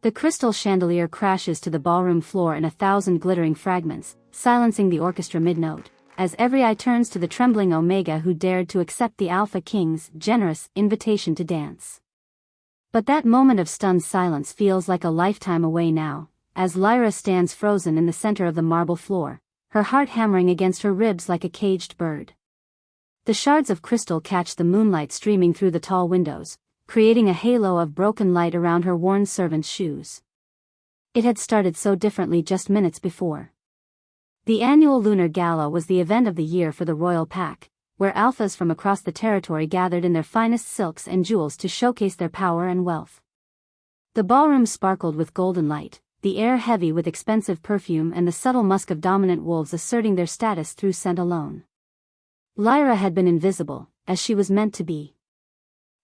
The crystal chandelier crashes to the ballroom floor in 1,000 glittering fragments, silencing the orchestra mid-note, as every eye turns to the trembling Omega who dared to accept the Alpha King's generous invitation to dance. But that moment of stunned silence feels like a lifetime away now, as Lyra stands frozen in the center of the marble floor, her heart hammering against her ribs like a caged bird. The shards of crystal catch the moonlight streaming through the tall windows, creating a halo of broken light around her worn servant's shoes. It had started so differently just minutes before. The annual Lunar Gala was the event of the year for the royal pack, where alphas from across the territory gathered in their finest silks and jewels to showcase their power and wealth. The ballroom sparkled with golden light, the air heavy with expensive perfume and the subtle musk of dominant wolves asserting their status through scent alone. Lyra had been invisible, as she was meant to be.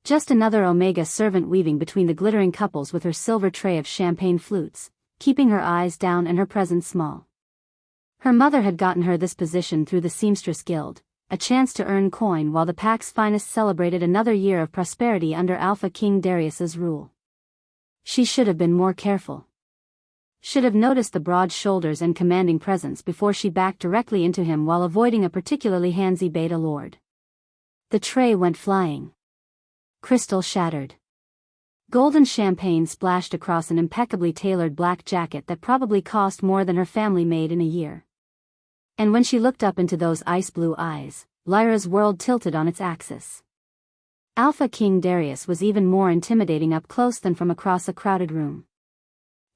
Just another Omega servant weaving between the glittering couples with her silver tray of champagne flutes, keeping her eyes down and her presence small. Her mother had gotten her this position through the Seamstress Guild, a chance to earn coin while the pack's finest celebrated another year of prosperity under Alpha King Darius's rule. She should have been more careful. Should have noticed the broad shoulders and commanding presence before she backed directly into him while avoiding a particularly handsy beta lord. The tray went flying. Crystal shattered. Golden champagne splashed across an impeccably tailored black jacket that probably cost more than her family made in a year. And when she looked up into those ice-blue eyes, Lyra's world tilted on its axis. Alpha King Darius was even more intimidating up close than from across a crowded room.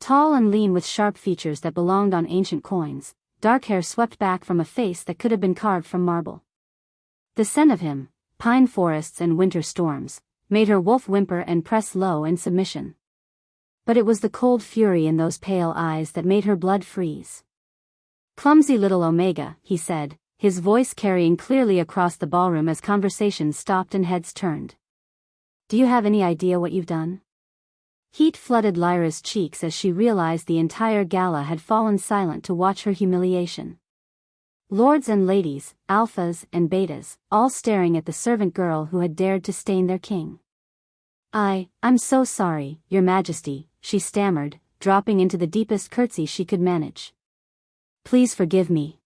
Tall and lean with sharp features that belonged on ancient coins, dark hair swept back from a face that could have been carved from marble. The scent of him, pine forests and winter storms, made her wolf whimper and press low in submission. But it was the cold fury in those pale eyes that made her blood freeze. "Clumsy little Omega," he said, his voice carrying clearly across the ballroom as conversations stopped and heads turned. "Do you have any idea what you've done?" Heat flooded Lyra's cheeks as she realized the entire gala had fallen silent to watch her humiliation. Lords and ladies, alphas and betas, all staring at the servant girl who had dared to stain their king. I'm so sorry, Your Majesty," she stammered, dropping into the deepest curtsy she could manage. "Please forgive me."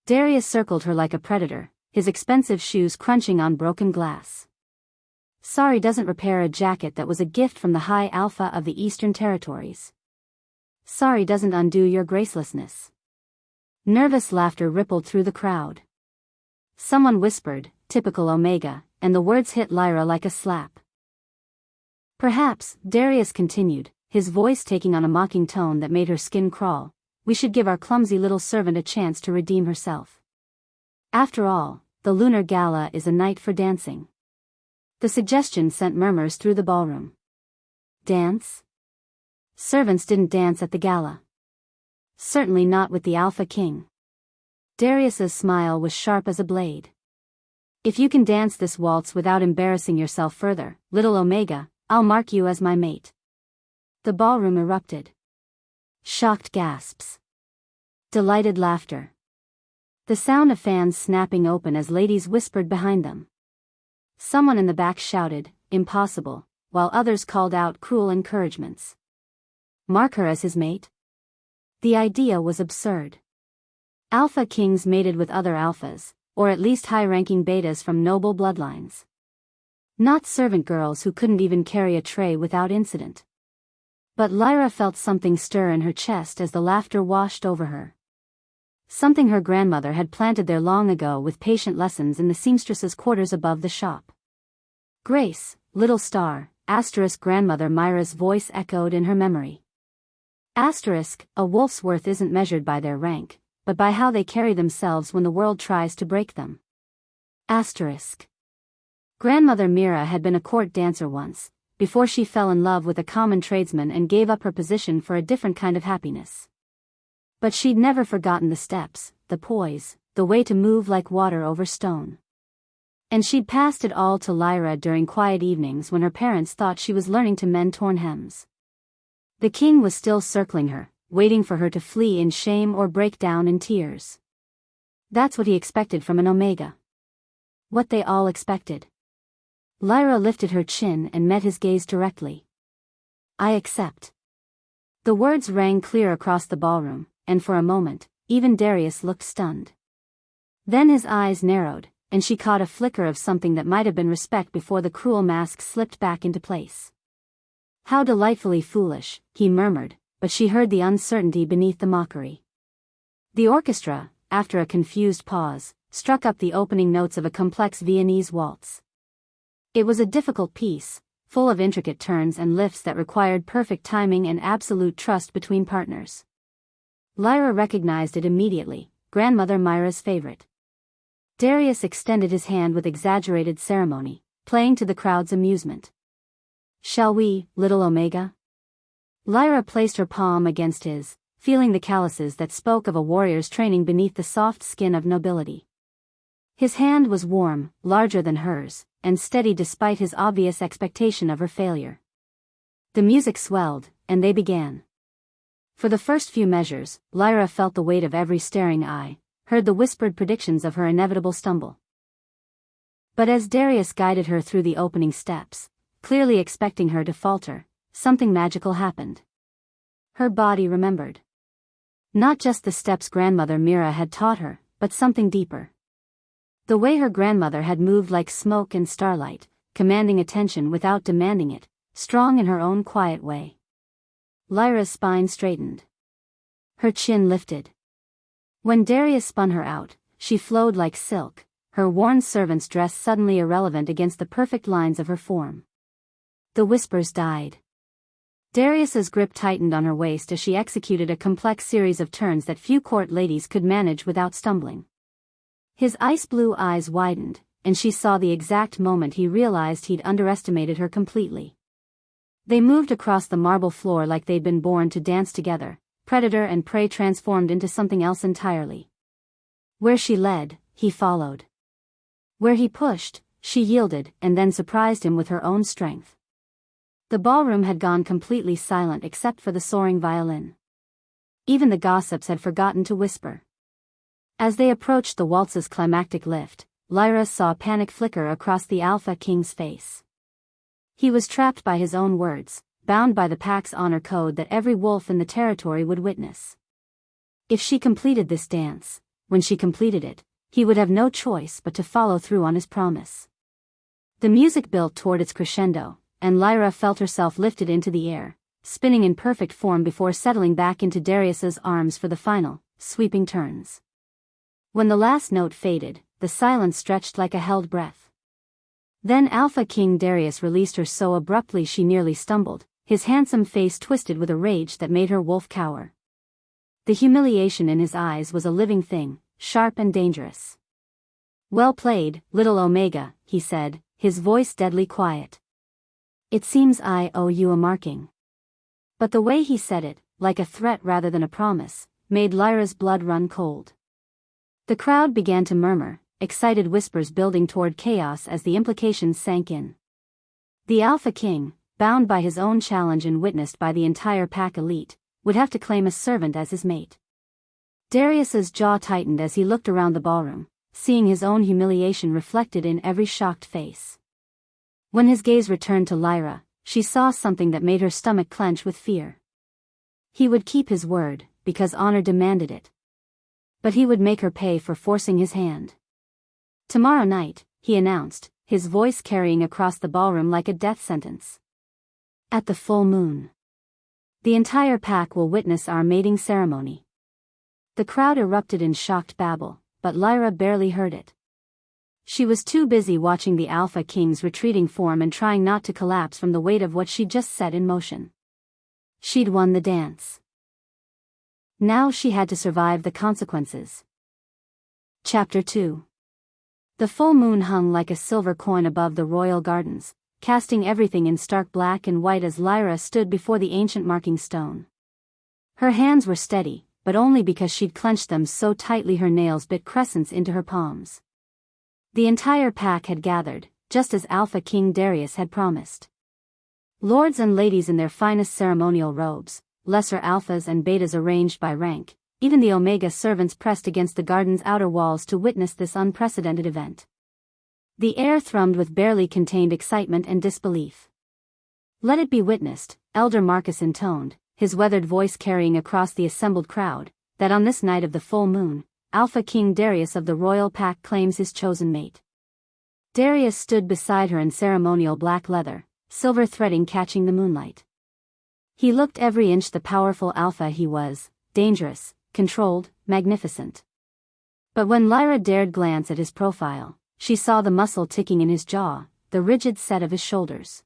Darius circled her like a predator, his expensive shoes crunching on broken glass. "Sorry doesn't repair a jacket that was a gift from the High Alpha of the Eastern Territories. Sorry doesn't undo your gracelessness." Nervous laughter rippled through the crowd. Someone whispered, "Typical Omega," and the words hit Lyra like a slap. "Perhaps," Darius continued, his voice taking on a mocking tone that made her skin crawl, "we should give our clumsy little servant a chance to redeem herself. After all, the Lunar Gala is a night for dancing." The suggestion sent murmurs through the ballroom. Dance? Servants didn't dance at the gala. Certainly not with the Alpha King. Darius's smile was sharp as a blade. "If you can dance this waltz without embarrassing yourself further, little Omega, I'll mark you as my mate." The ballroom erupted. Shocked gasps. Delighted laughter. The sound of fans snapping open as ladies whispered behind them. Someone in the back shouted, "Impossible," while others called out cruel encouragements. Mark her as his mate? The idea was absurd. Alpha Kings mated with other alphas, or at least high-ranking betas from noble bloodlines. Not servant girls who couldn't even carry a tray without incident. But Lyra felt something stir in her chest as the laughter washed over her. Something her grandmother had planted there long ago with patient lessons in the seamstress's quarters above the shop. "Grace, little star," grandmother Myra's voice echoed in her memory. A wolf's worth isn't measured by their rank, but by how they carry themselves when the world tries to break them. Grandmother Mira had been a court dancer once, before she fell in love with a common tradesman and gave up her position for a different kind of happiness. But she'd never forgotten the steps, the poise, the way to move like water over stone. And she'd passed it all to Lyra during quiet evenings when her parents thought she was learning to mend torn hems. The king was still circling her, waiting for her to flee in shame or break down in tears. That's what he expected from an Omega. What they all expected. Lyra lifted her chin and met his gaze directly. "I accept." The words rang clear across the ballroom, and for a moment, even Darius looked stunned. Then his eyes narrowed, and she caught a flicker of something that might have been respect before the cruel mask slipped back into place. "How delightfully foolish," he murmured, but she heard the uncertainty beneath the mockery. The orchestra, after a confused pause, struck up the opening notes of a complex Viennese waltz. It was a difficult piece, full of intricate turns and lifts that required perfect timing and absolute trust between partners. Lyra recognized it immediately, Grandmother Myra's favorite. Darius extended his hand with exaggerated ceremony, playing to the crowd's amusement. "Shall we, little Omega?" Lyra placed her palm against his, feeling the calluses that spoke of a warrior's training beneath the soft skin of nobility. His hand was warm, larger than hers, and steady despite his obvious expectation of her failure. The music swelled, and they began. For the first few measures, Lyra felt the weight of every staring eye, heard the whispered predictions of her inevitable stumble. But as Darius guided her through the opening steps, clearly expecting her to falter, something magical happened. Her body remembered. Not just the steps Grandmother Mira had taught her, but something deeper. The way her grandmother had moved like smoke and starlight, commanding attention without demanding it, strong in her own quiet way. Lyra's spine straightened. Her chin lifted. When Darius spun her out, she flowed like silk, her worn servant's dress suddenly irrelevant against the perfect lines of her form. The whispers died. Darius's grip tightened on her waist as she executed a complex series of turns that few court ladies could manage without stumbling. His ice-blue eyes widened, and she saw the exact moment he realized he'd underestimated her completely. They moved across the marble floor like they'd been born to dance together, predator and prey transformed into something else entirely. Where she led, he followed. Where he pushed, she yielded, and then surprised him with her own strength. The ballroom had gone completely silent except for the soaring violin. Even the gossips had forgotten to whisper. As they approached the waltz's climactic lift, Lyra saw panic flicker across the Alpha King's face. He was trapped by his own words, bound by the pack's honor code that every wolf in the territory would witness. If she completed this dance, when she completed it, he would have no choice but to follow through on his promise. The music built toward its crescendo, and Lyra felt herself lifted into the air, spinning in perfect form before settling back into Darius's arms for the final, sweeping turns. When the last note faded, the silence stretched like a held breath. Then Alpha King Darius released her so abruptly she nearly stumbled, his handsome face twisted with a rage that made her wolf cower. The humiliation in his eyes was a living thing, sharp and dangerous. "Well played, little Omega," he said, his voice deadly quiet. "It seems I owe you a marking." But the way he said it, like a threat rather than a promise, made Lyra's blood run cold. The crowd began to murmur, excited whispers building toward chaos as the implications sank in. The Alpha King, bound by his own challenge and witnessed by the entire pack elite, would have to claim a servant as his mate. Darius's jaw tightened as he looked around the ballroom, seeing his own humiliation reflected in every shocked face. When his gaze returned to Lyra, she saw something that made her stomach clench with fear. He would keep his word, because honor demanded it. But he would make her pay for forcing his hand. "Tomorrow night," he announced, his voice carrying across the ballroom like a death sentence. "At the full moon. The entire pack will witness our mating ceremony." The crowd erupted in shocked babble, but Lyra barely heard it. She was too busy watching the Alpha King's retreating form and trying not to collapse from the weight of what she'd just set in motion. She'd won the dance. Now she had to survive the consequences. Chapter 2. The full moon hung like a silver coin above the royal gardens, casting everything in stark black and white as Lyra stood before the ancient marking stone. Her hands were steady, but only because she'd clenched them so tightly her nails bit crescents into her palms. The entire pack had gathered, just as Alpha King Darius had promised. Lords and ladies in their finest ceremonial robes, lesser alphas and betas arranged by rank, even the Omega servants pressed against the garden's outer walls to witness this unprecedented event. The air thrummed with barely contained excitement and disbelief. "Let it be witnessed," Elder Marcus intoned, his weathered voice carrying across the assembled crowd, that on this night of the full moon, Alpha King Darius of the royal pack claims his chosen mate. Darius stood beside her in ceremonial black leather, silver threading catching the moonlight. He looked every inch the powerful alpha he was, dangerous, controlled, magnificent. But when Lyra dared glance at his profile, she saw the muscle ticking in his jaw, the rigid set of his shoulders.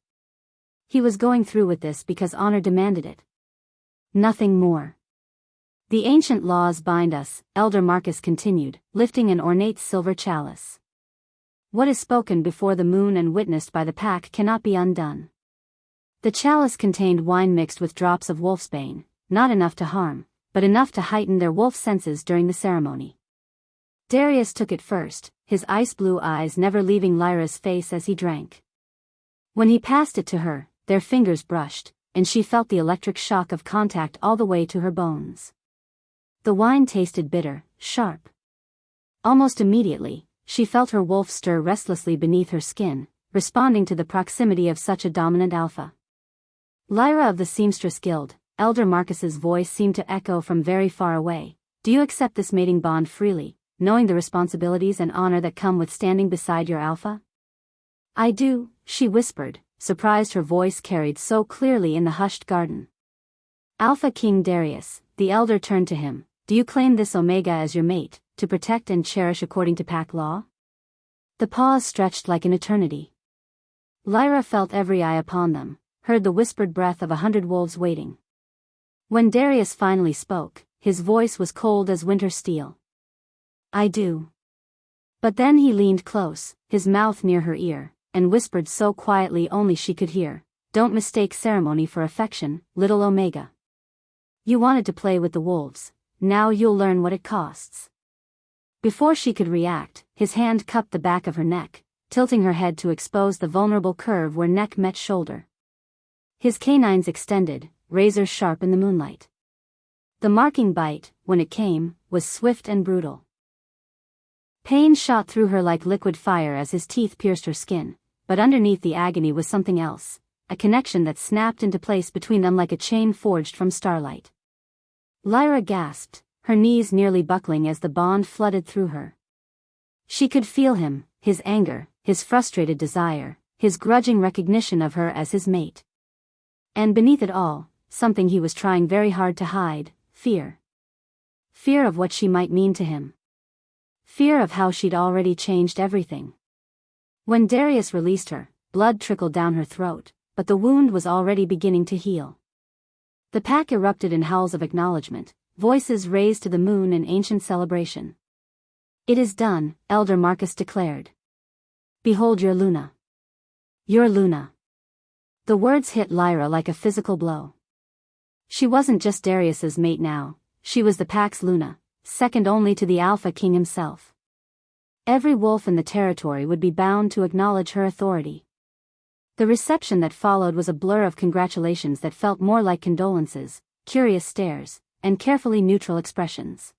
He was going through with this because honor demanded it. Nothing more. The ancient laws bind us, Elder Marcus continued, lifting an ornate silver chalice. What is spoken before the moon and witnessed by the pack cannot be undone. The chalice contained wine mixed with drops of wolfsbane, not enough to harm, but enough to heighten their wolf senses during the ceremony. Darius took it first, his ice-blue eyes never leaving Lyra's face as he drank. When he passed it to her, their fingers brushed, and she felt the electric shock of contact all the way to her bones. The wine tasted bitter, sharp. Almost immediately, she felt her wolf stir restlessly beneath her skin, responding to the proximity of such a dominant alpha. Lyra of the Seamstress Guild, Elder Marcus's voice seemed to echo from very far away. Do you accept this mating bond freely, knowing the responsibilities and honor that come with standing beside your alpha? I do, she whispered, surprised her voice carried so clearly in the hushed garden. Alpha King Darius, the elder turned to him, do you claim this Omega as your mate, to protect and cherish according to pack law? The pause stretched like an eternity. Lyra felt every eye upon them, heard the whispered breath of 100 wolves waiting. When Darius finally spoke, his voice was cold as winter steel. I do. But then he leaned close, his mouth near her ear, and whispered so quietly only she could hear, don't mistake ceremony for affection, little Omega. You wanted to play with the wolves, now you'll learn what it costs. Before she could react, his hand cupped the back of her neck, tilting her head to expose the vulnerable curve where neck met shoulder. His canines extended, razor sharp in the moonlight. The marking bite, when it came, was swift and brutal. Pain shot through her like liquid fire as his teeth pierced her skin, but underneath the agony was something else, a connection that snapped into place between them like a chain forged from starlight. Lyra gasped, her knees nearly buckling as the bond flooded through her. She could feel him, his anger, his frustrated desire, his grudging recognition of her as his mate. And beneath it all, something he was trying very hard to hide, fear. Fear of what she might mean to him. Fear of how she'd already changed everything. When Darius released her, blood trickled down her throat, but the wound was already beginning to heal. The pack erupted in howls of acknowledgement, voices raised to the moon in ancient celebration. It is done, Elder Marcus declared. Behold your Luna. Your Luna. The words hit Lyra like a physical blow. She wasn't just Darius's mate now, she was the pack's Luna, second only to the Alpha King himself. Every wolf in the territory would be bound to acknowledge her authority. The reception that followed was a blur of congratulations that felt more like condolences, curious stares, and carefully neutral expressions.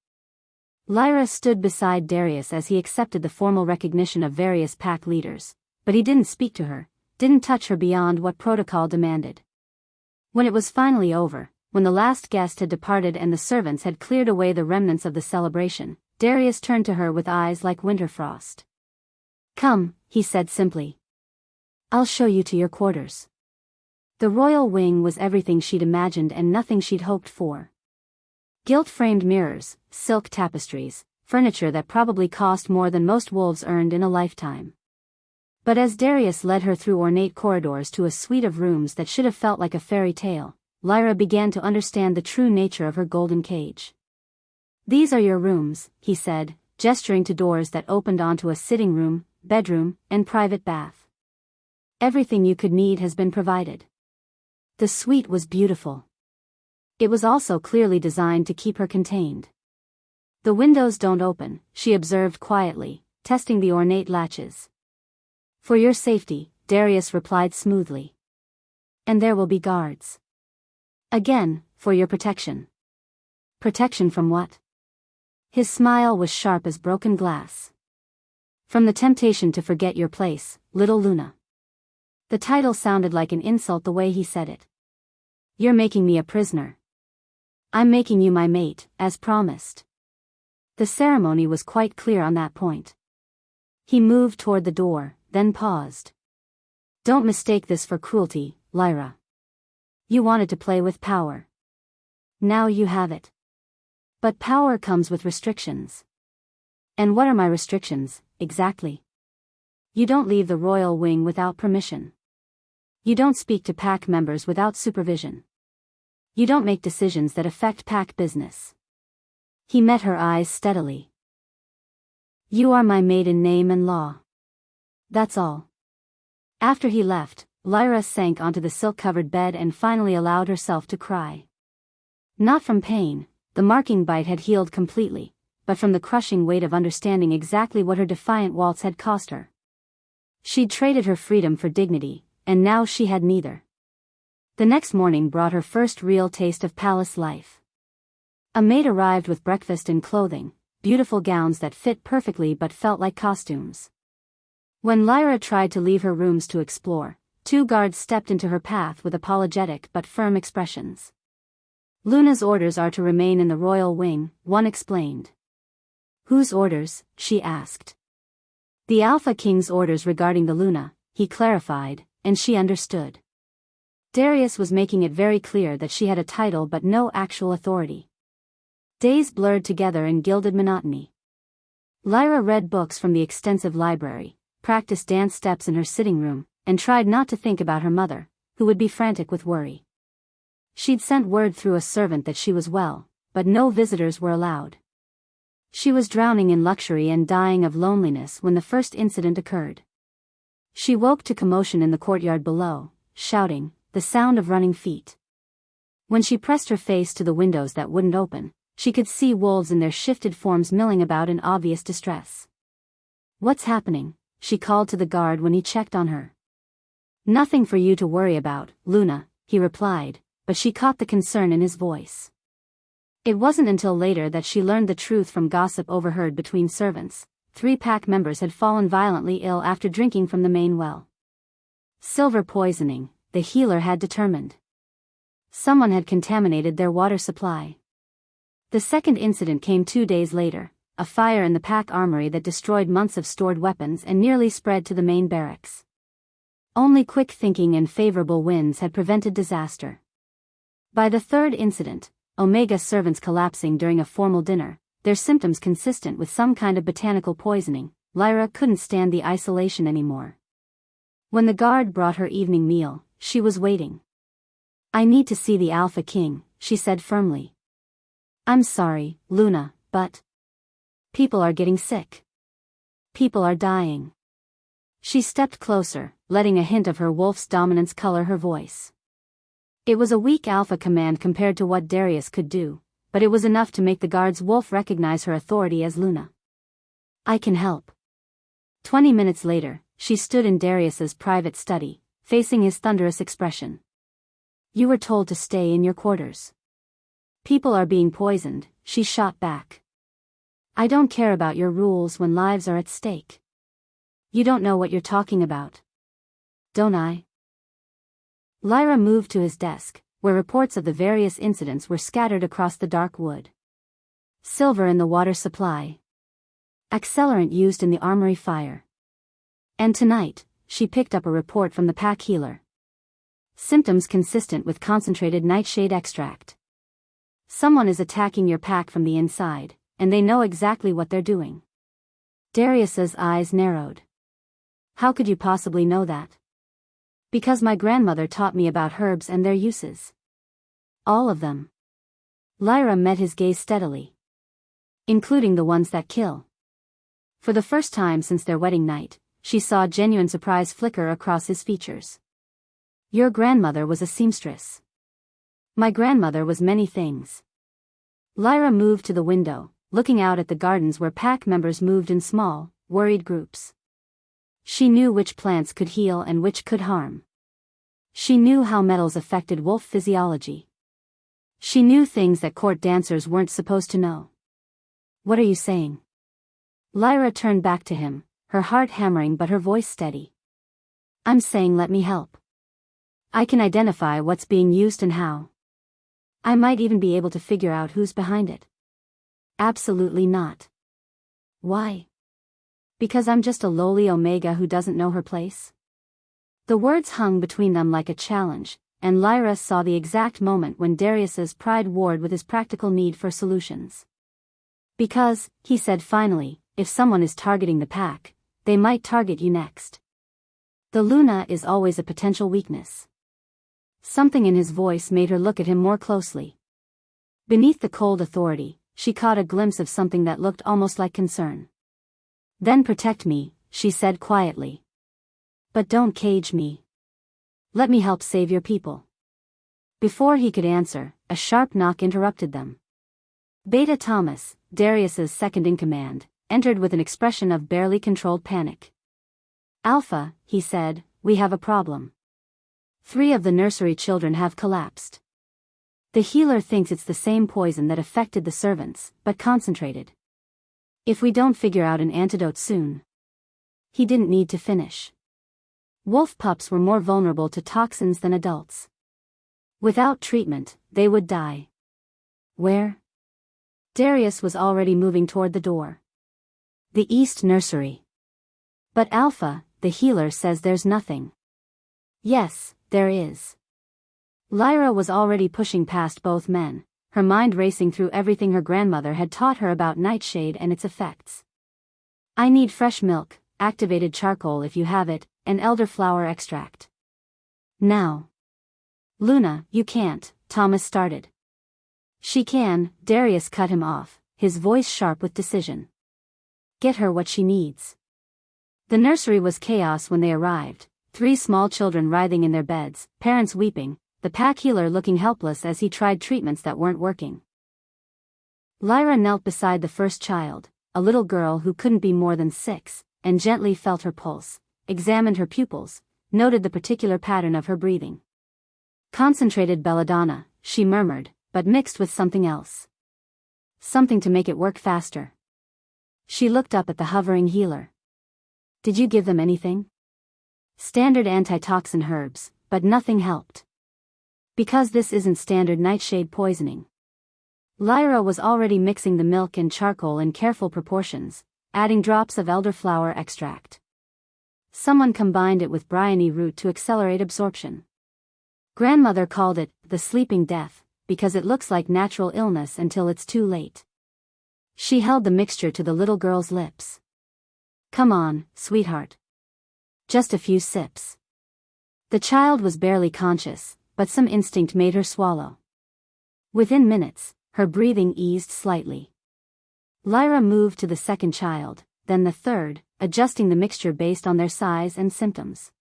Lyra stood beside Darius as he accepted the formal recognition of various pack leaders, but he didn't speak to her, didn't touch her beyond what protocol demanded. When it was finally over, when the last guest had departed and the servants had cleared away the remnants of the celebration, Darius turned to her with eyes like winter frost. Come, he said simply. I'll show you to your quarters. The royal wing was everything she'd imagined and nothing she'd hoped for. Gilt-framed mirrors, silk tapestries, furniture that probably cost more than most wolves earned in a lifetime. But as Darius led her through ornate corridors to a suite of rooms that should have felt like a fairy tale, Lyra began to understand the true nature of her golden cage. These are your rooms, he said, gesturing to doors that opened onto a sitting room, bedroom, and private bath. Everything you could need has been provided. The suite was beautiful. It was also clearly designed to keep her contained. The windows don't open, she observed quietly, testing the ornate latches. For your safety, Darius replied smoothly. And there will be guards. Again, for your protection. Protection from what? His smile was sharp as broken glass. From the temptation to forget your place, little Luna. The title sounded like an insult the way he said it. You're making me a prisoner, I'm making you my mate, as promised. The ceremony was quite clear on that point. He moved toward the door, then paused. Don't mistake this for cruelty, Lyra. You wanted to play with power. Now you have it. But power comes with restrictions. And what are my restrictions, exactly? You don't leave the royal wing without permission. You don't speak to pack members without supervision. You don't make decisions that affect pack business. He met her eyes steadily. You are my maid in name and law. That's all. After he left, Lyra sank onto the silk-covered bed and finally allowed herself to cry. Not from pain, the marking bite had healed completely, but from the crushing weight of understanding exactly what her defiant waltz had cost her. She'd traded her freedom for dignity, and now she had neither. The next morning brought her first real taste of palace life. A maid arrived with breakfast and clothing, beautiful gowns that fit perfectly but felt like costumes. When Lyra tried to leave her rooms to explore, 2 guards stepped into her path with apologetic but firm expressions. Luna's orders are to remain in the royal wing, one explained. Whose orders? She asked. The Alpha King's orders regarding the Luna, he clarified, and she understood. Darius was making it very clear that she had a title but no actual authority. Days blurred together in gilded monotony. Lyra read books from the extensive library, practiced dance steps in her sitting room, and tried not to think about her mother, who would be frantic with worry. She'd sent word through a servant that she was well, but no visitors were allowed. She was drowning in luxury and dying of loneliness when the first incident occurred. She woke to commotion in the courtyard below, shouting, the sound of running feet. When she pressed her face to the windows that wouldn't open, she could see wolves in their shifted forms milling about in obvious distress. What's happening? She called to the guard when he checked on her. Nothing for you to worry about, Luna, he replied, but she caught the concern in his voice. It wasn't until later that she learned the truth from gossip overheard between servants. 3 pack members had fallen violently ill after drinking from the main well. Silver poisoning, the healer had determined. Someone had contaminated their water supply. The second incident came 2 days later, a fire in the pack armory that destroyed months of stored weapons and nearly spread to the main barracks. Only quick thinking and favorable winds had prevented disaster. By the third incident, Omega servants collapsing during a formal dinner, their symptoms consistent with some kind of botanical poisoning, Lyra couldn't stand the isolation anymore. When the guard brought her evening meal, she was waiting. I need to see the Alpha King, she said firmly. I'm sorry, Luna, but people are getting sick. People are dying. She stepped closer, letting a hint of her wolf's dominance color her voice. It was a weak alpha command compared to what Darius could do, but it was enough to make the guard's wolf recognize her authority as Luna. I can help. 20 minutes later, she stood in Darius's private study, facing his thunderous expression. You were told to stay in your quarters. People are being poisoned, she shot back. I don't care about your rules when lives are at stake. You don't know what you're talking about. Don't I? Lyra moved to his desk, where reports of the various incidents were scattered across the dark wood. Silver in the water supply. Accelerant used in the armory fire. And tonight, she picked up a report from the pack healer. Symptoms consistent with concentrated nightshade extract. Someone is attacking your pack from the inside, and they know exactly what they're doing. Darius's eyes narrowed. How could you possibly know that? Because my grandmother taught me about herbs and their uses. All of them. Lyra met his gaze steadily. Including the ones that kill. For the first time since their wedding night, she saw genuine surprise flicker across his features. Your grandmother was a seamstress. My grandmother was many things. Lyra moved to the window, looking out at the gardens where pack members moved in small, worried groups. She knew which plants could heal and which could harm. She knew how metals affected wolf physiology. She knew things that court dancers weren't supposed to know. What are you saying? Lyra turned back to him, her heart hammering but her voice steady. I'm saying let me help. I can identify what's being used and how. I might even be able to figure out who's behind it. Absolutely not. Why? Because I'm just a lowly Omega who doesn't know her place? The words hung between them like a challenge, and Lyra saw the exact moment when Darius's pride warred with his practical need for solutions. Because, he said finally, if someone is targeting the pack, they might target you next. The Luna is always a potential weakness. Something in his voice made her look at him more closely. Beneath the cold authority, she caught a glimpse of something that looked almost like concern. Then protect me, she said quietly. But don't cage me. Let me help save your people. Before he could answer, a sharp knock interrupted them. Beta Thomas, Darius's second-in-command, entered with an expression of barely controlled panic. Alpha, he said, we have a problem. 3 of the nursery children have collapsed. The healer thinks it's the same poison that affected the servants, but concentrated. If we don't figure out an antidote soon. He didn't need to finish. Wolf pups were more vulnerable to toxins than adults. Without treatment, they would die. Where? Darius was already moving toward the door. The East Nursery. But Alpha, the healer says there's nothing. Yes, there is. Lyra was already pushing past both men, her mind racing through everything her grandmother had taught her about nightshade and its effects. I need fresh milk, activated charcoal if you have it, and elderflower extract. Now. Luna, you can't, Thomas started. She can, Darius cut him off, his voice sharp with decision. Get her what she needs. The nursery was chaos when they arrived, 3 small children writhing in their beds, parents weeping, the pack healer looking helpless as he tried treatments that weren't working. Lyra knelt beside the first child, a little girl who couldn't be more than 6, and gently felt her pulse, examined her pupils, noted the particular pattern of her breathing. Concentrated belladonna, she murmured, but mixed with something else. Something to make it work faster. She looked up at the hovering healer. Did you give them anything? Standard antitoxin herbs, but nothing helped. Because this isn't standard nightshade poisoning. Lyra was already mixing the milk and charcoal in careful proportions, adding drops of elderflower extract. Someone combined it with bryony root to accelerate absorption. Grandmother called it the sleeping death, because it looks like natural illness until it's too late. She held the mixture to the little girl's lips. Come on, sweetheart. Just a few sips. The child was barely conscious, but some instinct made her swallow. Within minutes, her breathing eased slightly. Lyra moved to the second child, then the third, adjusting the mixture based on their size and symptoms.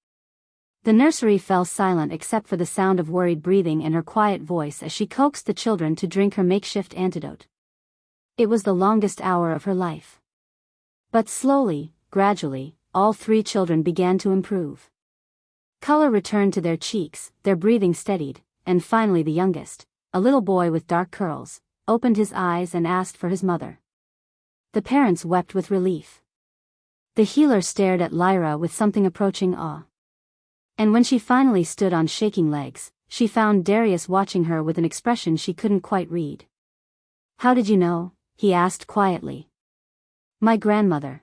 The nursery fell silent except for the sound of worried breathing and her quiet voice as she coaxed the children to drink her makeshift antidote. It was the longest hour of her life. But slowly, gradually, all 3 children began to improve. Color returned to their cheeks, their breathing steadied, and finally the youngest, a little boy with dark curls, opened his eyes and asked for his mother. The parents wept with relief. The healer stared at Lyra with something approaching awe. And when she finally stood on shaking legs, she found Darius watching her with an expression she couldn't quite read. How did you know? He asked quietly. My grandmother.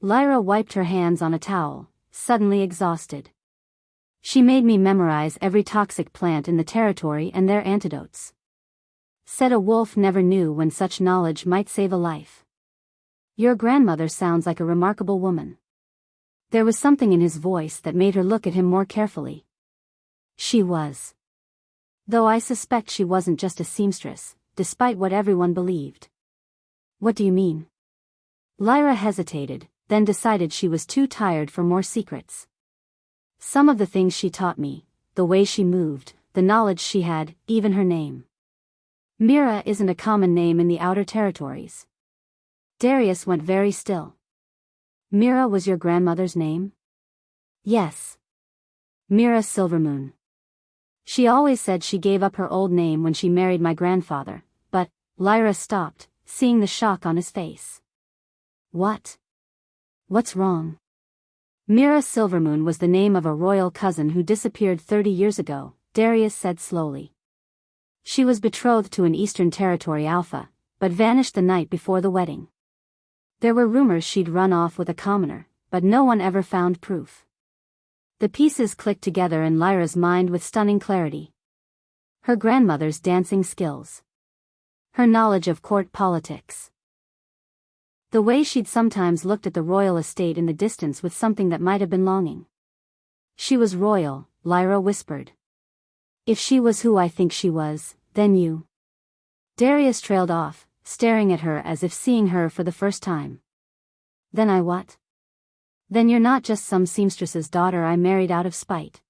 Lyra wiped her hands on a towel, suddenly exhausted. She made me memorize every toxic plant in the territory and their antidotes. Said a wolf never knew when such knowledge might save a life. Your grandmother sounds like a remarkable woman. There was something in his voice that made her look at him more carefully. She was. Though I suspect she wasn't just a seamstress, despite what everyone believed. What do you mean? Lyra hesitated, then decided she was too tired for more secrets. Some of the things she taught me, the way she moved, the knowledge she had, even her name. Mira isn't a common name in the outer territories. Darius went very still. Mira was your grandmother's name? Yes. Mira Silvermoon. She always said she gave up her old name when she married my grandfather, but, Lyra stopped, seeing the shock on his face. What? What's wrong? Mira Silvermoon was the name of a royal cousin who disappeared 30 years ago, Darius said slowly. She was betrothed to an Eastern Territory alpha, but vanished the night before the wedding. There were rumors she'd run off with a commoner, but no one ever found proof. The pieces clicked together in Lyra's mind with stunning clarity. Her grandmother's dancing skills. Her knowledge of court politics. The way she'd sometimes looked at the royal estate in the distance with something that might have been longing. She was royal, Lyra whispered. If she was who I think she was, then you. Darius trailed off, staring at her as if seeing her for the first time. Then I what? Then you're not just some seamstress's daughter I married out of spite.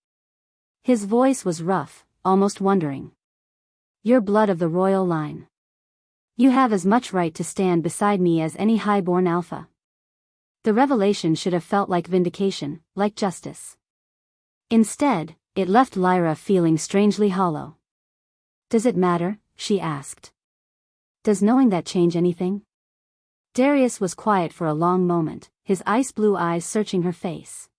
His voice was rough, almost wondering. You're blood of the royal line. You have as much right to stand beside me as any high-born alpha. The revelation should have felt like vindication, like justice. Instead, it left Lyra feeling strangely hollow. Does it matter? She asked. Does knowing that change anything? Darius was quiet for a long moment, his ice-blue eyes searching her face.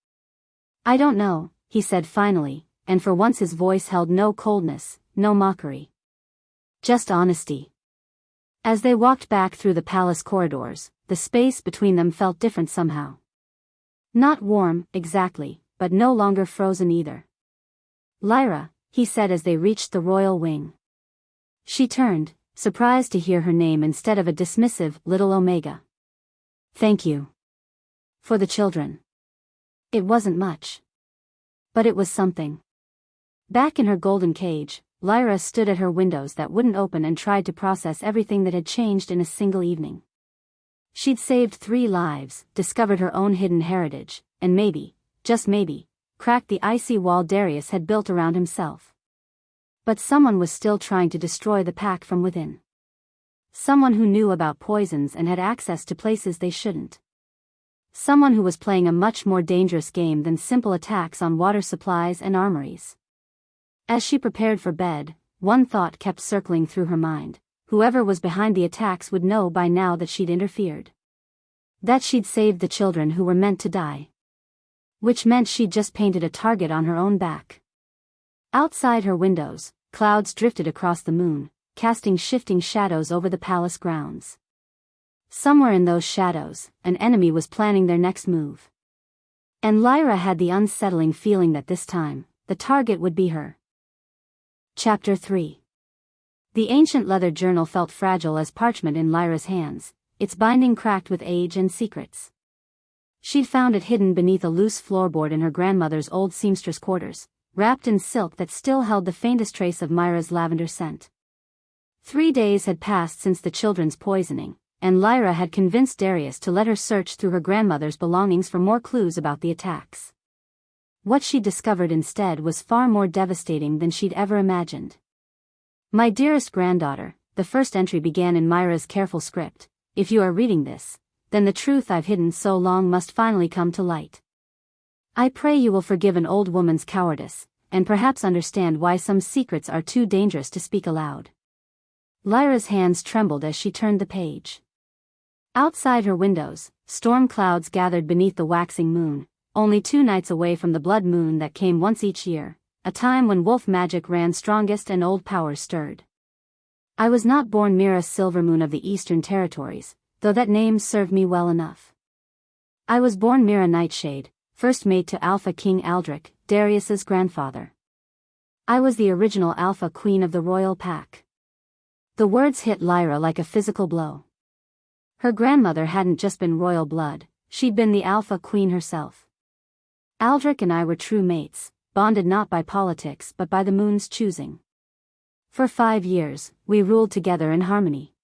I don't know, he said finally, and for once his voice held no coldness, no mockery. Just honesty. As they walked back through the palace corridors, the space between them felt different somehow. Not warm, exactly, but no longer frozen either. Lyra, he said as they reached the royal wing. She turned, surprised to hear her name instead of a dismissive little Omega. Thank you. For the children. It wasn't much. But it was something. Back in her golden cage, Lyra stood at her windows that wouldn't open and tried to process everything that had changed in a single evening. She'd saved 3 lives, discovered her own hidden heritage, and maybe, just maybe, cracked the icy wall Darius had built around himself. But someone was still trying to destroy the pack from within. Someone who knew about poisons and had access to places they shouldn't. Someone who was playing a much more dangerous game than simple attacks on water supplies and armories. As she prepared for bed, one thought kept circling through her mind. Whoever was behind the attacks would know by now that she'd interfered. That she'd saved the children who were meant to die. Which meant she'd just painted a target on her own back. Outside her windows, clouds drifted across the moon, casting shifting shadows over the palace grounds. Somewhere in those shadows, an enemy was planning their next move. And Lyra had the unsettling feeling that this time, the target would be her. Chapter 3. The ancient leather journal felt fragile as parchment in Lyra's hands, its binding cracked with age and secrets. She'd found it hidden beneath a loose floorboard in her grandmother's old seamstress quarters, wrapped in silk that still held the faintest trace of Myra's lavender scent. 3 days had passed since the children's poisoning, and Lyra had convinced Darius to let her search through her grandmother's belongings for more clues about the attacks. What she'd discovered instead was far more devastating than she'd ever imagined. My dearest granddaughter, the first entry began in Myra's careful script. If you are reading this, then the truth I've hidden so long must finally come to light. I pray you will forgive an old woman's cowardice, and perhaps understand why some secrets are too dangerous to speak aloud. Lyra's hands trembled as she turned the page. Outside her windows, storm clouds gathered beneath the waxing moon, only 2 nights away from the blood moon that came once each year, a time when wolf magic ran strongest and old powers stirred. I was not born Mira Silvermoon of the Eastern Territories, though that name served me well enough. I was born Mira Nightshade, first mate to Alpha King Aldrich, Darius's grandfather. I was the original Alpha Queen of the royal pack. The words hit Lyra like a physical blow. Her grandmother hadn't just been royal blood, she'd been the Alpha Queen herself. Aldrich and I were true mates, bonded not by politics but by the moon's choosing. For 5 years, we ruled together in harmony.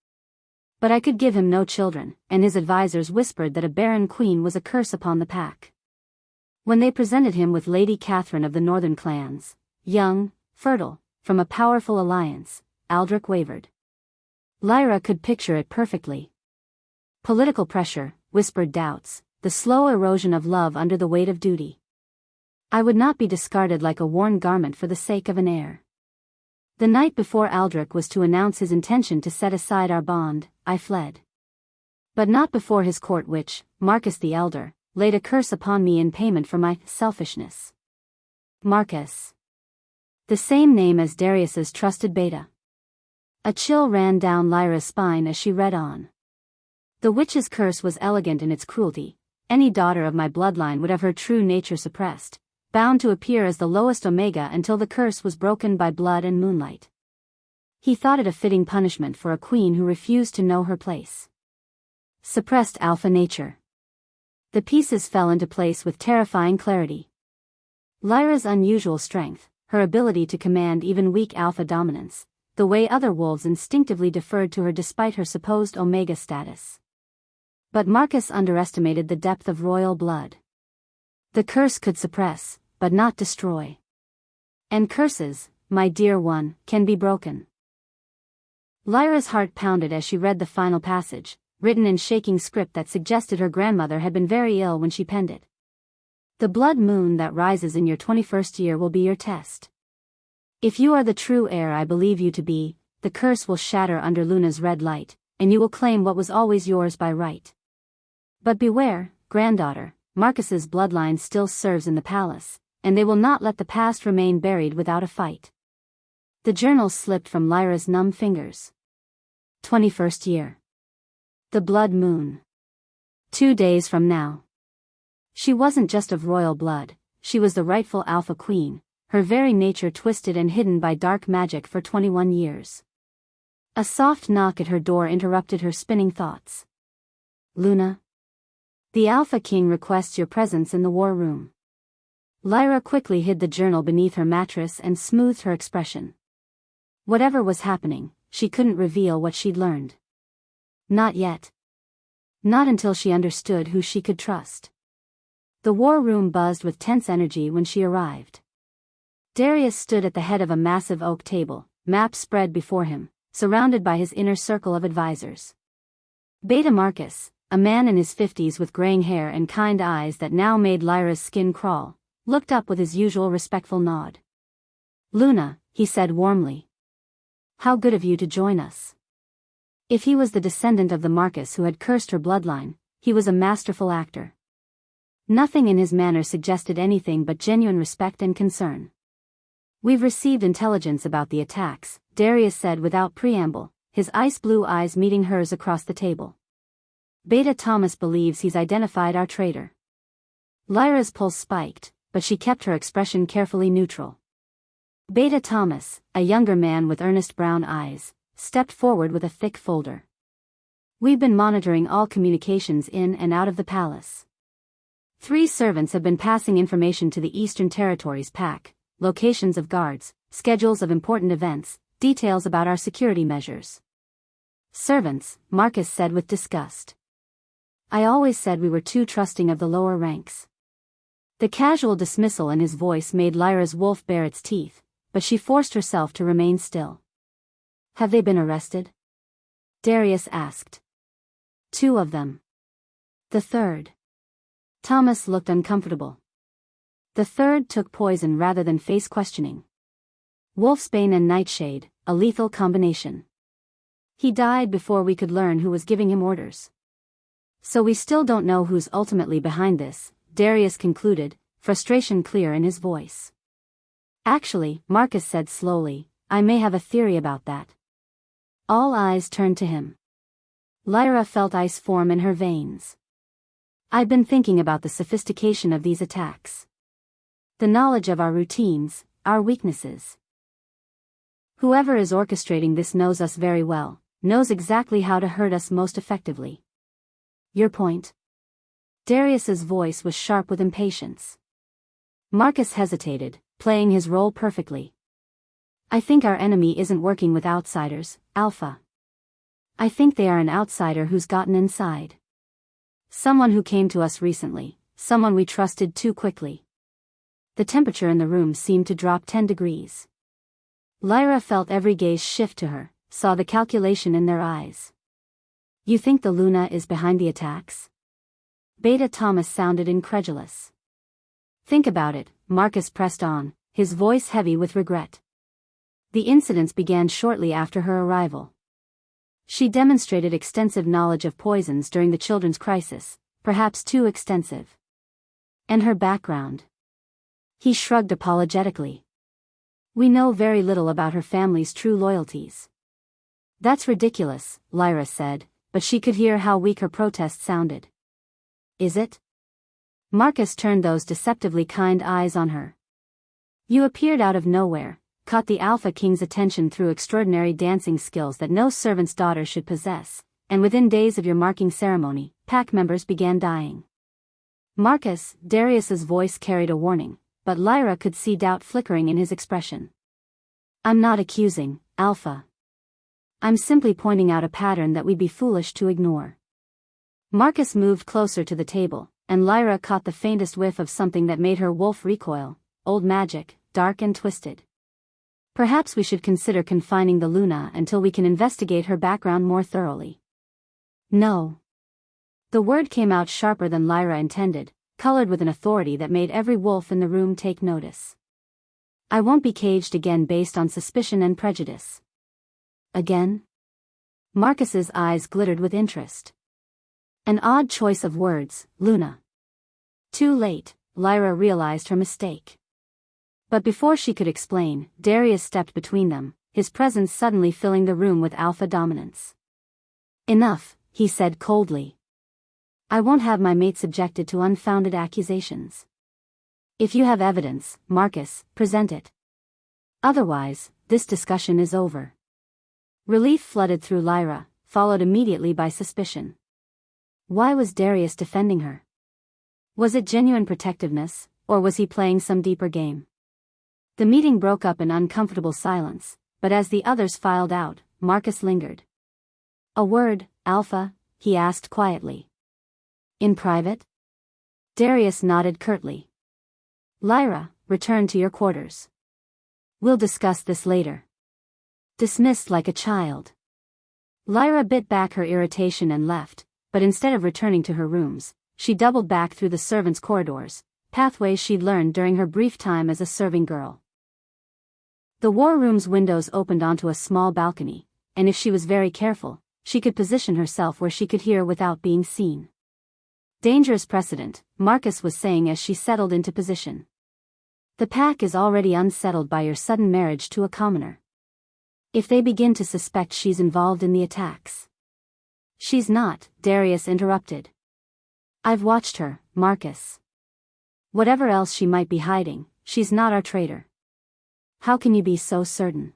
But I could give him no children, and his advisors whispered that a barren queen was a curse upon the pack. When they presented him with Lady Catherine of the Northern clans, young, fertile, from a powerful alliance, Aldrich wavered. Lyra could picture it perfectly. Political pressure, whispered doubts, the slow erosion of love under the weight of duty. I would not be discarded like a worn garment for the sake of an heir. The night before Aldrich was to announce his intention to set aside our bond, I fled. But not before his court which, Marcus the Elder, laid a curse upon me in payment for my selfishness. Marcus. The same name as Darius's trusted beta. A chill ran down Lyra's spine as she read on. The witch's curse was elegant in its cruelty. Any daughter of my bloodline would have her true nature suppressed, bound to appear as the lowest omega until the curse was broken by blood and moonlight. He thought it a fitting punishment for a queen who refused to know her place. Suppressed alpha nature. The pieces fell into place with terrifying clarity. Lyra's unusual strength, her ability to command even weak alpha dominance, the way other wolves instinctively deferred to her despite her supposed omega status. But Marcus underestimated the depth of royal blood. The curse could suppress, but not destroy. And curses, my dear one, can be broken. Lyra's heart pounded as she read the final passage, written in shaking script that suggested her grandmother had been very ill when she penned it. The blood moon that rises in your 21st year will be your test. If you are the true heir I believe you to be, the curse will shatter under Luna's red light, and you will claim what was always yours by right. But beware, granddaughter, Marcus's bloodline still serves in the palace, and they will not let the past remain buried without a fight. The journal slipped from Lyra's numb fingers. 21st year. The blood moon. 2 days from now. She wasn't just of royal blood, she was the rightful alpha queen, her very nature twisted and hidden by dark magic for 21 years. A soft knock at her door interrupted her spinning thoughts. Luna. The Alpha King requests your presence in the war room. Lyra quickly hid the journal beneath her mattress and smoothed her expression. Whatever was happening, she couldn't reveal what she'd learned. Not yet. Not until she understood who she could trust. The war room buzzed with tense energy when she arrived. Darius stood at the head of a massive oak table, maps spread before him, surrounded by his inner circle of advisors. Beta Marcus, a man in his 50s with graying hair and kind eyes that now made Lyra's skin crawl, looked up with his usual respectful nod. Luna, he said warmly. How good of you to join us. If he was the descendant of the Marcus who had cursed her bloodline, he was a masterful actor. Nothing in his manner suggested anything but genuine respect and concern. We've received intelligence about the attacks, Darius said without preamble, his ice blue eyes meeting hers across the table. Beta Thomas believes he's identified our traitor. Lyra's pulse spiked, but she kept her expression carefully neutral. Beta Thomas, a younger man with earnest brown eyes, stepped forward with a thick folder. We've been monitoring all communications in and out of the palace. 3 servants have been passing information to the Eastern Territories PAC, locations of guards, schedules of important events, details about our security measures. Servants, Marcus said with disgust. I always said we were too trusting of the lower ranks. The casual dismissal in his voice made Lyra's wolf bare its teeth, but she forced herself to remain still. Have they been arrested? Darius asked. 2 of them. The third. Thomas looked uncomfortable. The third took poison rather than face questioning. Wolfsbane and Nightshade, a lethal combination. He died before we could learn who was giving him orders. So we still don't know who's ultimately behind this, Darius concluded, frustration clear in his voice. Actually, Marcus said slowly, I may have a theory about that. All eyes turned to him. Lyra felt ice form in her veins. I've been thinking about the sophistication of these attacks. The knowledge of our routines, our weaknesses. Whoever is orchestrating this knows us very well, knows exactly how to hurt us most effectively. Your point? Darius's voice was sharp with impatience. Marcus hesitated, playing his role perfectly. I think our enemy isn't working with outsiders, Alpha. I think they are an outsider who's gotten inside. Someone who came to us recently, someone we trusted too quickly. The temperature in the room seemed to drop 10 degrees. Lyra felt every gaze shift to her, saw the calculation in their eyes. You think the Luna is behind the attacks? Beta Thomas sounded incredulous. Think about it, Marcus pressed on, his voice heavy with regret. The incidents began shortly after her arrival. She demonstrated extensive knowledge of poisons during the children's crisis, perhaps too extensive. And her background? He shrugged apologetically. We know very little about her family's true loyalties. That's ridiculous, Lyra said, but she could hear how weak her protest sounded. Is it? Marcus turned those deceptively kind eyes on her. You appeared out of nowhere, caught the Alpha King's attention through extraordinary dancing skills that no servant's daughter should possess, and within days of your marking ceremony, pack members began dying. Marcus, Darius's voice carried a warning, but Lyra could see doubt flickering in his expression. I'm not accusing, Alpha. I'm simply pointing out a pattern that we'd be foolish to ignore. Marcus moved closer to the table, and Lyra caught the faintest whiff of something that made her wolf recoil, old magic, dark and twisted. Perhaps we should consider confining the Luna until we can investigate her background more thoroughly. No. The word came out sharper than Lyra intended, colored with an authority that made every wolf in the room take notice. I won't be caged again based on suspicion and prejudice. Again? Marcus's eyes glittered with interest. An odd choice of words, Luna. Too late, Lyra realized her mistake. But before she could explain, Darius stepped between them, his presence suddenly filling the room with alpha dominance. Enough, he said coldly. I won't have my mate subjected to unfounded accusations. If you have evidence, Marcus, present it. Otherwise, this discussion is over. Relief flooded through Lyra, followed immediately by suspicion. Why was Darius defending her? Was it genuine protectiveness, or was he playing some deeper game? The meeting broke up in uncomfortable silence, but as the others filed out, Marcus lingered. A word, Alpha, he asked quietly. In private? Darius nodded curtly. Lyra, return to your quarters. We'll discuss this later. Dismissed like a child. Lyra bit back her irritation and left, but instead of returning to her rooms, she doubled back through the servants' corridors, pathways she'd learned during her brief time as a serving girl. The war room's windows opened onto a small balcony, and if she was very careful, she could position herself where she could hear without being seen. Dangerous precedent, Marcus was saying as she settled into position. The pack is already unsettled by your sudden marriage to a commoner. If they begin to suspect she's involved in the attacks. She's not, Darius interrupted. I've watched her, Marcus. Whatever else she might be hiding, she's not our traitor. How can you be so certain?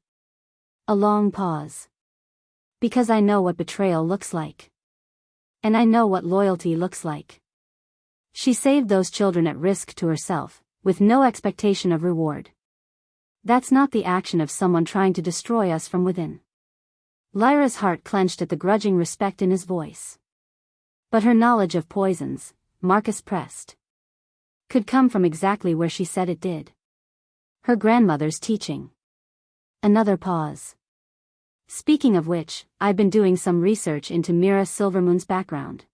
A long pause. Because I know what betrayal looks like. And I know what loyalty looks like. She saved those children at risk to herself, with no expectation of reward. That's not the action of someone trying to destroy us from within. Lyra's heart clenched at the grudging respect in his voice. But her knowledge of poisons, Marcus pressed, could come from exactly where she said it did. Her grandmother's teaching. Another pause. Speaking of which, I've been doing some research into Mira Silvermoon's background.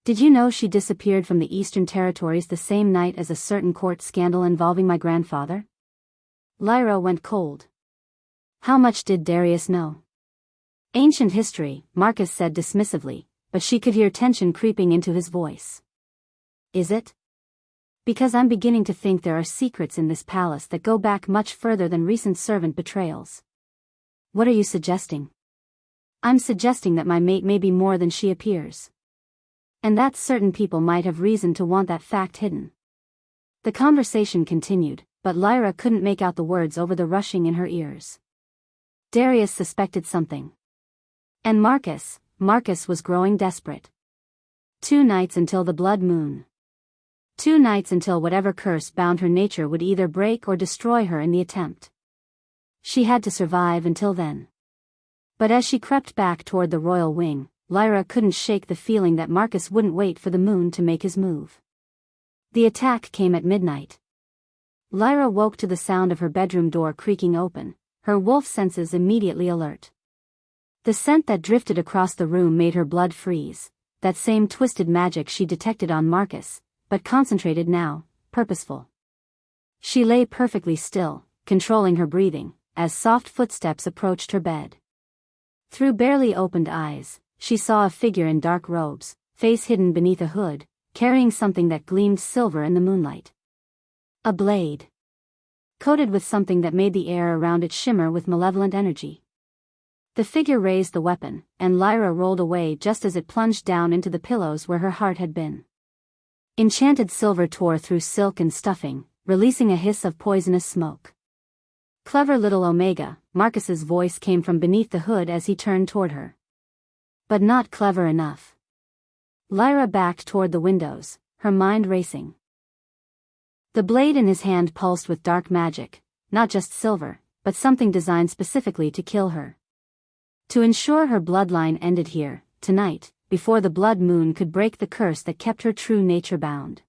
Did you know she disappeared from the Eastern Territories the same night as a certain court scandal involving my grandfather? Lyra went cold. How much did Darius know? Ancient history, Marcus said dismissively, but she could hear tension creeping into his voice. Is it? Because I'm beginning to think there are secrets in this palace that go back much further than recent servant betrayals. What are you suggesting? I'm suggesting that my mate may be more than she appears. And that certain people might have reason to want that fact hidden. The conversation continued, but Lyra couldn't make out the words over the rushing in her ears. Darius suspected something. And Marcus was growing desperate. 2 nights until the blood moon. 2 nights until whatever curse bound her nature would either break or destroy her in the attempt. She had to survive until then. But as she crept back toward the royal wing, Lyra couldn't shake the feeling that Marcus wouldn't wait for the moon to make his move. The attack came at midnight. Lyra woke to the sound of her bedroom door creaking open, her wolf senses immediately alert. The scent that drifted across the room made her blood freeze, that same twisted magic she detected on Marcus, but concentrated now, purposeful. She lay perfectly still, controlling her breathing, as soft footsteps approached her bed. Through barely opened eyes, she saw a figure in dark robes, face hidden beneath a hood, carrying something that gleamed silver in the moonlight. A blade. Coated with something that made the air around it shimmer with malevolent energy. The figure raised the weapon, and Lyra rolled away just as it plunged down into the pillows where her heart had been. Enchanted silver tore through silk and stuffing, releasing a hiss of poisonous smoke. Clever little Omega, Marcus's voice came from beneath the hood as he turned toward her. But not clever enough. Lyra backed toward the windows, her mind racing. The blade in his hand pulsed with dark magic, not just silver, but something designed specifically to kill her. To ensure her bloodline ended here, tonight, before the blood moon could break the curse that kept her true nature bound.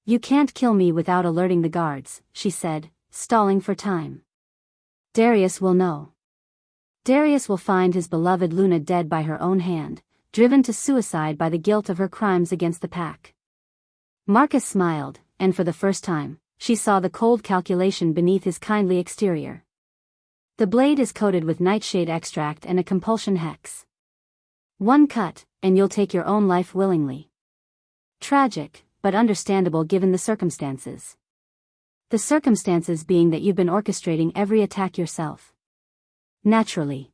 "You can't kill me without alerting the guards," she said, stalling for time. "Darius will know. Darius will find his beloved Luna dead by her own hand, driven to suicide by the guilt of her crimes against the pack." Marcus smiled, and for the first time, she saw the cold calculation beneath his kindly exterior. "The blade is coated with nightshade extract and a compulsion hex. One cut, and you'll take your own life willingly." Tragic, but understandable given the circumstances. The circumstances being that you've been orchestrating every attack yourself. Naturally.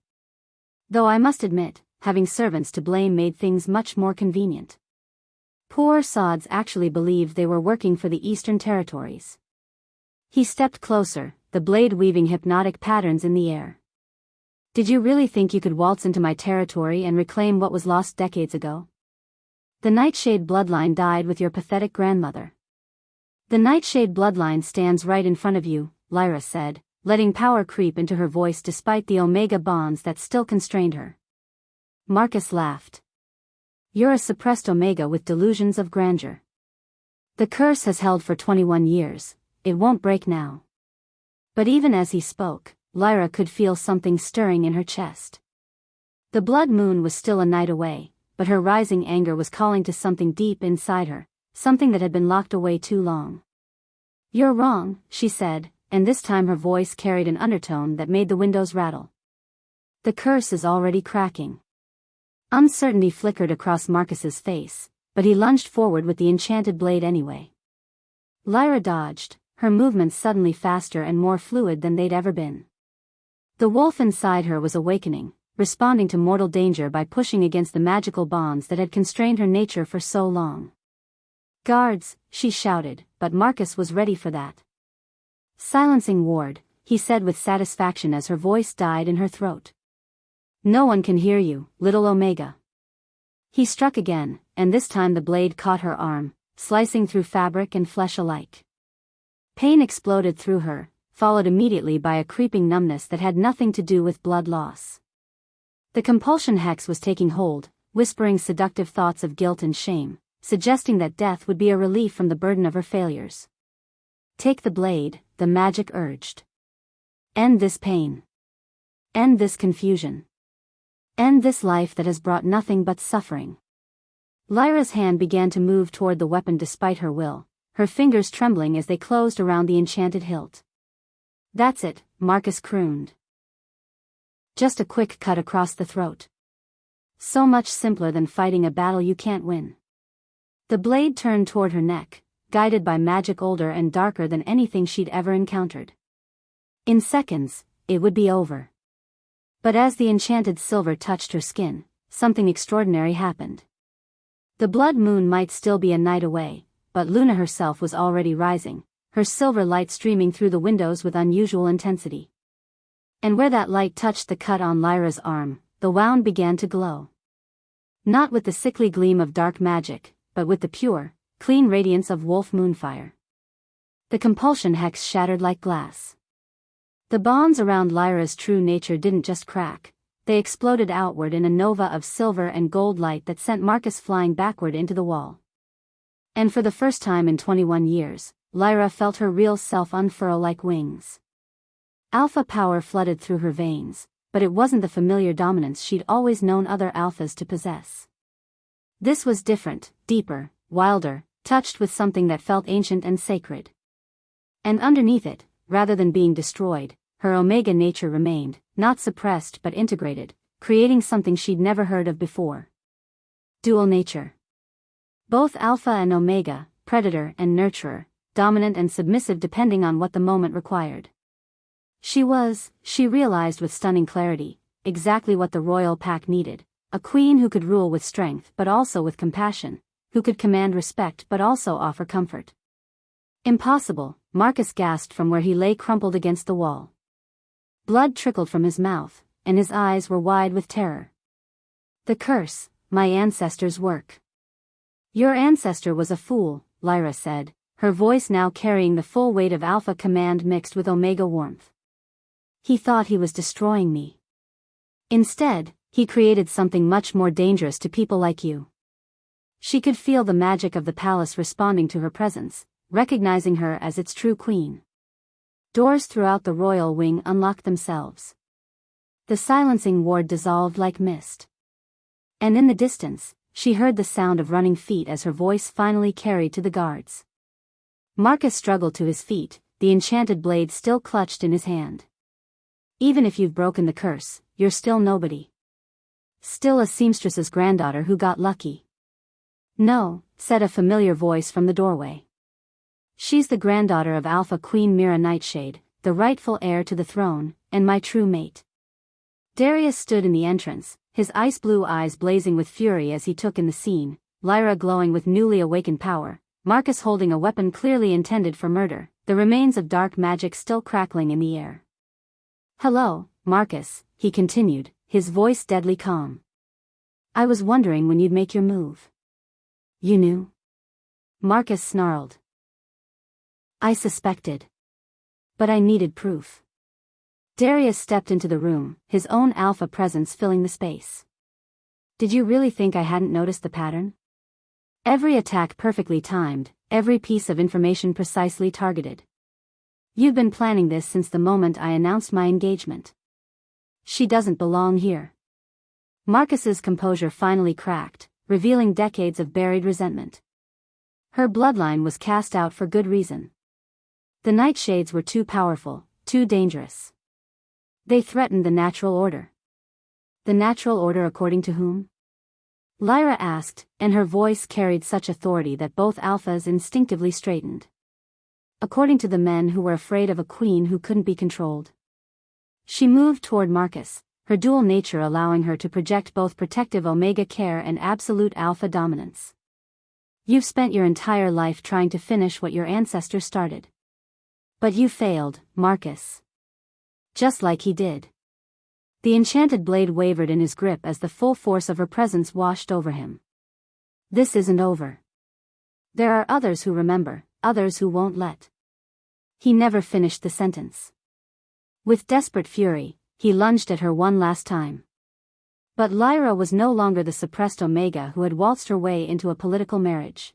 Though I must admit, having servants to blame made things much more convenient. Poor sods actually believed they were working for the Eastern Territories. He stepped closer, the blade weaving hypnotic patterns in the air. "Did you really think you could waltz into my territory and reclaim what was lost decades ago? The Nightshade bloodline died with your pathetic grandmother." "The Nightshade bloodline stands right in front of you," Lyra said, letting power creep into her voice despite the Omega bonds that still constrained her. Marcus laughed. "You're a suppressed Omega with delusions of grandeur. The curse has held for 21 years, it won't break now." But even as he spoke, Lyra could feel something stirring in her chest. The blood moon was still a night away, but her rising anger was calling to something deep inside her, something that had been locked away too long. "You're wrong," she said, and this time her voice carried an undertone that made the windows rattle. "The curse is already cracking." Uncertainty flickered across Marcus's face, but he lunged forward with the enchanted blade anyway. Lyra dodged, her movements suddenly faster and more fluid than they'd ever been. The wolf inside her was awakening, responding to mortal danger by pushing against the magical bonds that had constrained her nature for so long. "Guards," she shouted, but Marcus was ready for that. "Silencing ward," he said with satisfaction as her voice died in her throat. "No one can hear you, little Omega." He struck again, and this time the blade caught her arm, slicing through fabric and flesh alike. Pain exploded through her, followed immediately by a creeping numbness that had nothing to do with blood loss. The compulsion hex was taking hold, whispering seductive thoughts of guilt and shame, suggesting that death would be a relief from the burden of her failures. "Take the blade," the magic urged. "End this pain. End this confusion. End this life that has brought nothing but suffering." Lyra's hand began to move toward the weapon despite her will, her fingers trembling as they closed around the enchanted hilt. "That's it," Marcus crooned. "Just a quick cut across the throat. So much simpler than fighting a battle you can't win." The blade turned toward her neck, guided by magic older and darker than anything she'd ever encountered. In seconds, it would be over. But as the enchanted silver touched her skin, something extraordinary happened. The blood moon might still be a night away, but Luna herself was already rising, her silver light streaming through the windows with unusual intensity. And where that light touched the cut on Lyra's arm, the wound began to glow. Not with the sickly gleam of dark magic, but with the pure, clean radiance of wolf moonfire. The compulsion hex shattered like glass. The bonds around Lyra's true nature didn't just crack, they exploded outward in a nova of silver and gold light that sent Marcus flying backward into the wall. And for the first time in 21 years, Lyra felt her real self unfurl like wings. Alpha power flooded through her veins, but it wasn't the familiar dominance she'd always known other alphas to possess. This was different, deeper, wilder, touched with something that felt ancient and sacred. And underneath it, rather than being destroyed, her Omega nature remained, not suppressed but integrated, creating something she'd never heard of before. Dual nature. Both Alpha and Omega, predator and nurturer, dominant and submissive depending on what the moment required. She realized with stunning clarity, exactly what the royal pack needed. A queen who could rule with strength but also with compassion, who could command respect but also offer comfort. Impossible, Marcus gasped from where he lay crumpled against the wall. Blood trickled from his mouth, and his eyes were wide with terror. The curse, my ancestor's work. Your ancestor was a fool, Lyra said, her voice now carrying the full weight of Alpha command mixed with Omega warmth. He thought he was destroying me. Instead, he created something much more dangerous to people like you. She could feel the magic of the palace responding to her presence, recognizing her as its true queen. Doors throughout the royal wing unlocked themselves. The silencing ward dissolved like mist. And in the distance, she heard the sound of running feet as her voice finally carried to the guards. Marcus struggled to his feet, the enchanted blade still clutched in his hand. Even if you've broken the curse, you're still nobody. Still a seamstress's granddaughter who got lucky. No, said a familiar voice from the doorway. She's the granddaughter of Alpha Queen Mira Nightshade, the rightful heir to the throne, and my true mate. Darius stood in the entrance, his ice-blue eyes blazing with fury as he took in the scene, Lyra glowing with newly awakened power, Marcus holding a weapon clearly intended for murder, the remains of dark magic still crackling in the air. Hello, Marcus, he continued, his voice deadly calm. I was wondering when you'd make your move. You knew? Marcus snarled. I suspected. But I needed proof. Darius stepped into the room, his own alpha presence filling the space. Did you really think I hadn't noticed the pattern? Every attack perfectly timed, every piece of information precisely targeted. You've been planning this since the moment I announced my engagement. She doesn't belong here. Marcus's composure finally cracked, revealing decades of buried resentment. Her bloodline was cast out for good reason. The Nightshades were too powerful, too dangerous. They threatened the natural order. The natural order according to whom? Lyra asked, and her voice carried such authority that both alphas instinctively straightened. According to the men who were afraid of a queen who couldn't be controlled. She moved toward Marcus, her dual nature allowing her to project both protective Omega care and absolute Alpha dominance. You've spent your entire life trying to finish what your ancestors started. But you failed, Marcus. Just like he did. The enchanted blade wavered in his grip as the full force of her presence washed over him. This isn't over. There are others who remember, others who won't let. He never finished the sentence. With desperate fury, he lunged at her one last time. But Lyra was no longer the suppressed Omega who had waltzed her way into a political marriage.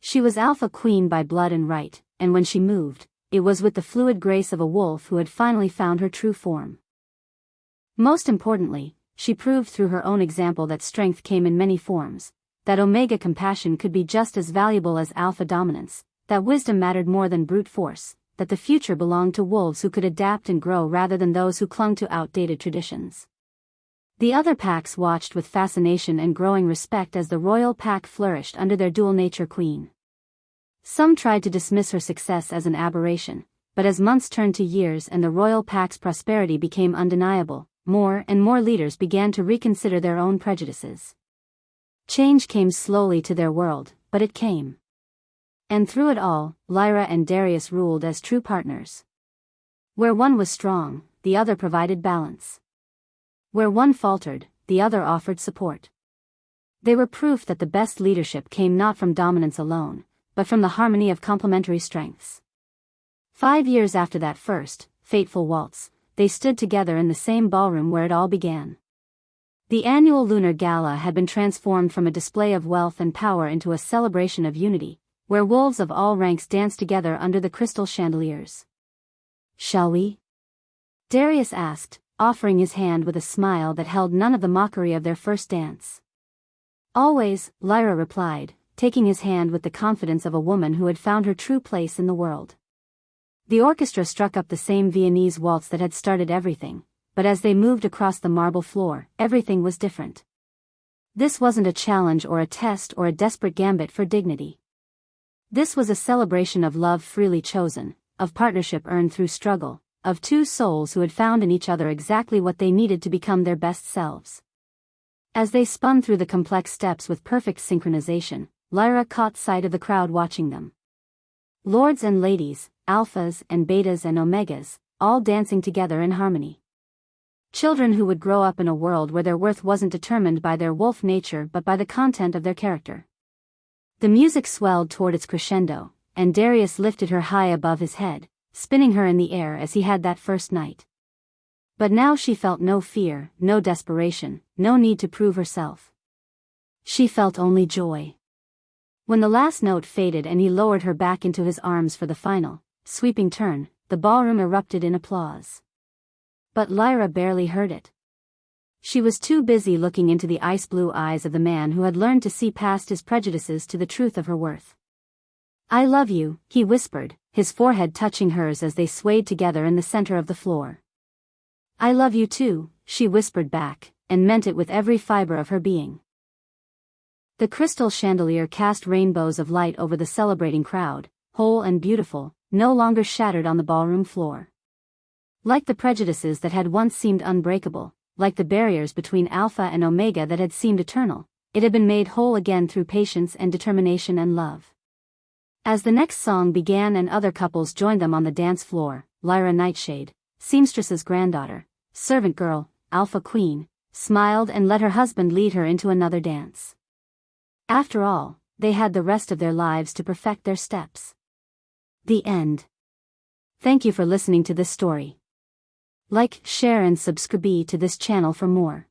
She was Alpha Queen by blood and right, and when she moved, it was with the fluid grace of a wolf who had finally found her true form. Most importantly, she proved through her own example that strength came in many forms, that Omega compassion could be just as valuable as Alpha dominance, that wisdom mattered more than brute force, that the future belonged to wolves who could adapt and grow rather than those who clung to outdated traditions. The other packs watched with fascination and growing respect as the royal pack flourished under their dual-nature queen. Some tried to dismiss her success as an aberration, but as months turned to years and the royal pack's prosperity became undeniable, more and more leaders began to reconsider their own prejudices. Change came slowly to their world, but it came. And through it all, Lyra and Darius ruled as true partners. Where one was strong, the other provided balance. Where one faltered, the other offered support. They were proof that the best leadership came not from dominance alone, but from the harmony of complementary strengths. 5 years after that first, fateful waltz, they stood together in the same ballroom where it all began. The annual lunar gala had been transformed from a display of wealth and power into a celebration of unity, where wolves of all ranks danced together under the crystal chandeliers. Shall we? Darius asked, offering his hand with a smile that held none of the mockery of their first dance. Always, Lyra replied, taking his hand with the confidence of a woman who had found her true place in the world. The orchestra struck up the same Viennese waltz that had started everything, but as they moved across the marble floor, everything was different. This wasn't a challenge or a test or a desperate gambit for dignity. This was a celebration of love freely chosen, of partnership earned through struggle, of two souls who had found in each other exactly what they needed to become their best selves. As they spun through the complex steps with perfect synchronization, Lyra caught sight of the crowd watching them. Lords and ladies, alphas and betas and omegas, all dancing together in harmony. Children who would grow up in a world where their worth wasn't determined by their wolf nature but by the content of their character. The music swelled toward its crescendo, and Darius lifted her high above his head, spinning her in the air as he had that first night. But now she felt no fear, no desperation, no need to prove herself. She felt only joy. When the last note faded and he lowered her back into his arms for the final, sweeping turn, the ballroom erupted in applause. But Lyra barely heard it. She was too busy looking into the ice-blue eyes of the man who had learned to see past his prejudices to the truth of her worth. "I love you," he whispered, his forehead touching hers as they swayed together in the center of the floor. "I love you too," she whispered back, and meant it with every fiber of her being. The crystal chandelier cast rainbows of light over the celebrating crowd, whole and beautiful, no longer shattered on the ballroom floor. Like the prejudices that had once seemed unbreakable, like the barriers between Alpha and Omega that had seemed eternal, it had been made whole again through patience and determination and love. As the next song began and other couples joined them on the dance floor, Lyra Nightshade, seamstress's granddaughter, servant girl, Alpha Queen, smiled and let her husband lead her into another dance. After all, they had the rest of their lives to perfect their steps. The end. Thank you for listening to this story. Like, share and subscribe to this channel for more.